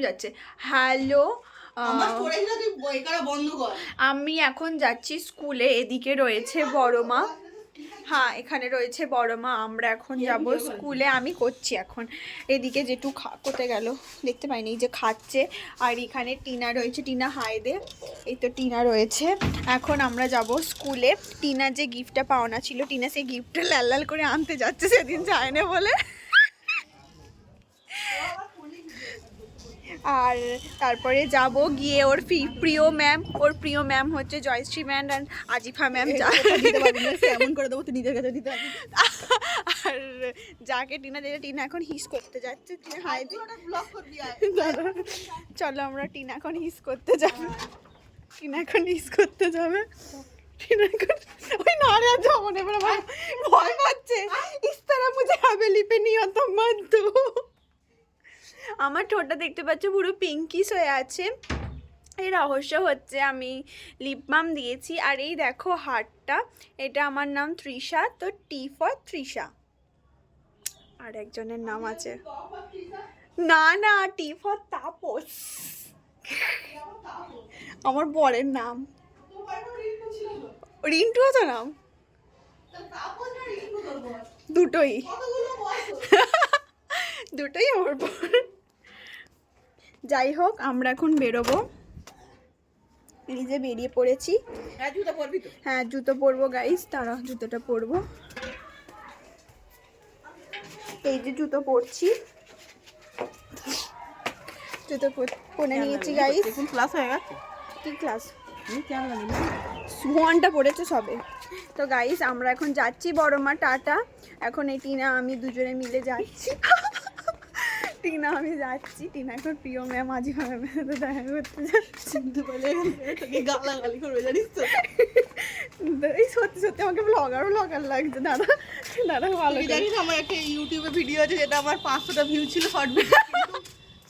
যাচ্ছে। হ্যালো, আমার স্টোরেজটা তুই বই করা বন্ধ কর। আমি এখন যাচ্ছি স্কুলে। এদিকে রয়েছে বড় মা, হ্যাঁ এখানে রয়েছে বড় মা। আমরা এখন যাব স্কুলে। আমি করছি এখন। এদিকে যেটু কোথায় গেল দেখতে পাইনি, যে খাচ্ছে। আর এখানে টিনা রয়েছে, টিনা হাই দে। এই তো টিনা রয়েছে। এখন আমরা যাব স্কুলে। টিনা যে গিফটটা পাওনা ছিল, টিনা সেই গিফটটা লাল লাল করে আনতে যাচ্ছে, সেদিন যায় না বলে। আর তারপরে যাব গিয়ে ওর প্রিয় ম্যাম হচ্ছে জয়শ্রী ম্যাম আর আজিফা ম্যাম। এমন করে দেবো তুই নিজের কাছে দিতে পারবি। আর যাকে টিনা এখন হিস করতে যাচ্ছে। টিনা হাই দি। ব্লক করবি আর চলো আমরা টিনা এখন হিস করতে যাবে। টিনা এখন হিস করতে যাবে। টিনা এখন ওই নারে যাবো না, এবার ভয় পাচ্ছে। ইস তারা মুঝে হাভেলি পে নিয়ে তো মত দো। আমার ঠোঁটটা দেখতে পাচ্ছ পুরো পিঙ্কিশ হয়ে আছে। এই রহস্য হচ্ছে আমি লিপ বাম দিয়েছি। আর এই দেখো হারটা, এটা আমার নাম তৃষা, তো টি ফর তৃষা। আর একজনের নাম আছে, না না টি ফর তাপস, আমার বরের নাম। রিন্টুও তো নাম, দুটোই দুটোই আমার বর। যাই হোক আমরা এখন বেরোবো। এই যে বেরিয়ে পড়েছি। হ্যাঁ জুতো পরবো গাইস, তারা জুতোটা পরবো। এই যে জুতো পরছি, জুতো পরে নিয়েছি গাইস। ক্লাস হয়ে গেছে। কি ক্লাস? সোয়ানটা পড়েছে সবে। তো গাইস আমরা এখন যাচ্ছি বড় মা, টাটা। এখন এই টিনা আমি দুজনে মিলে যাচ্ছি। টিনা আমি যাচ্ছি। টিনা এখন প্রিয় ম্যাম আজিফা ম্যামের সাথে দেখা করতে যাচ্ছি। গালাগালি করবে জানিস তো। এই সত্যি সত্যি আমাকে ব্লগার লাগছে। দাদা দাদা ভালো জানিস আমার একটা ইউটিউবে ভিডিও আছে যেটা আমার 500টা ভিউ ছিল, শর্ট ভিডিও,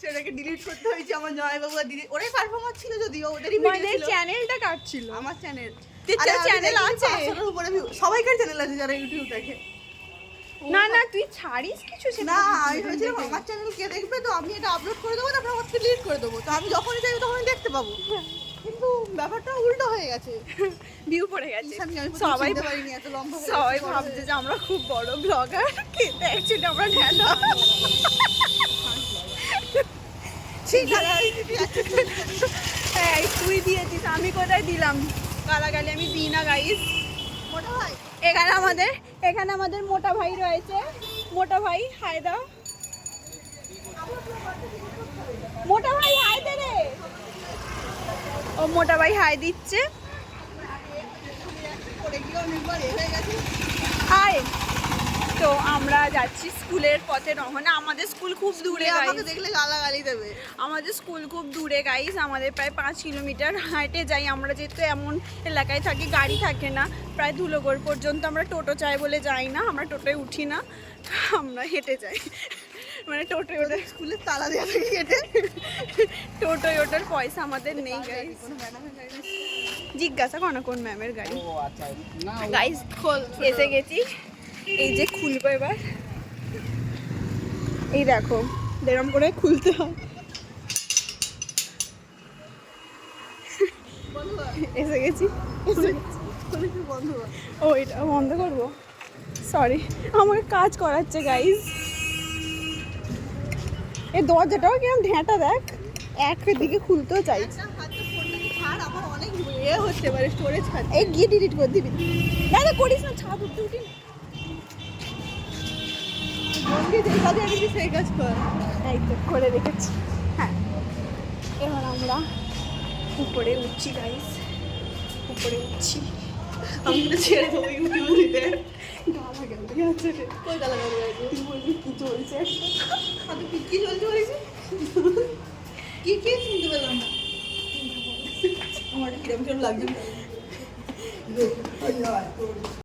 সেটাকে ডিলিট করতে হয়েছে। আমার জয়বাবু আর দিদি ওরাই পারফরম্যান্স ছিল, যদিও ওদেরই ভিডিও ছিল। চ্যানেলটা কাটছিল। আমার চ্যানেল, চ্যানেল আছে, 500টার উপরে ভিউ। সবাইকার চ্যানেল আছে যারা ইউটিউব দেখে। না না তুই ছাড়িস কিছু না, আমি ভেবেছিলাম আমার চ্যানেল কে দেখবে, তো আমি এটা আপলোড করে দেবো, তারপর আমার ডিলিট করে দেবো, তো আমি যখনই চাইবো তখনই দেখতে পাবো। কিন্তু ব্যাপারটা উল্টো হয়ে গেছে, ভিউ পড়ে গেছে। সবাই পারিনি এত লম্বা। সবাই ভাবছে যে আমরা খুব বড় ব্লগার, কিন্তু অ্যাকচুয়ালি আমরা ঢেলা। হ্যাঁ তুই দিয়েছিস, আমি কোথায় দিলাম? গালাগালি আমি দিই না গাইস। মোটা ভাই এখানে আমাদের মোটা ভাই রয়েছে। মোটা ভাই হাই দাও। মোটা ভাই হাই দে রে। ও মোটা ভাই হাই দিচ্ছে। হাই। তো আমরা যাচ্ছি স্কুলের পথে রওনা। আমাদের স্কুল খুব দূরে, আমাকে দেখলে গালাগালি দেবে। আমাদের স্কুল খুব দূরে গাইস। আমাদের প্রায় 5 কিলোমিটার হাঁটে যাই আমরা, যেহেতু এমন এলাকায় থাকি গাড়ি থাকে না। প্রায় ধুলোগড় পর্যন্ত আমরা টোটো চাই বলে যাই না, আমরা টোটোয় উঠি না, আমরা হেঁটে যাই। মানে টোটোয় ওঠার স্কুলের তালা দেওয়া থেকে হেঁটে, টোটোয় ওঠার পয়সা আমাদের নেই গাইস। জিজ্ঞাসা করো না কোন ম্যামের গাড়ি। গাইস এসে গেছি, এই যে খুলবো এবার। এই দেখো এরকম করে খুলতে হয়। এসে গেছি। ও এটা বন্ধ করবো, সরি আমার কাজ করাচ্ছে গাইস। এই দরজাটাও কিরম ঢেঁটা দেখ, একদিকে খুলতেও চাইছে। আমার অনেক হচ্ছে এবারে স্টোরেজ খাচ্ছে। এই গিয়ে ডিলিট করে দিবি, দাদা করিস না, ছাদ উঠতে উঠি না। বন্ধু যে কাজে এনেছি সেই কাজ কর। এই তো করে রেখেছি। হ্যাঁ এবার আমরা উপরে উঠছি গাইস, উপরে উঠছি। আমি তো ছেড়ে দেবো ইউটিউবে দিতে। গালাগালি আছে রে। কই গালাগালি আছে? তুই বলবি কি চলছে? কি চলছে বলেছি? কি চিনতে পেলাম না। আমার কিরম লাগছে।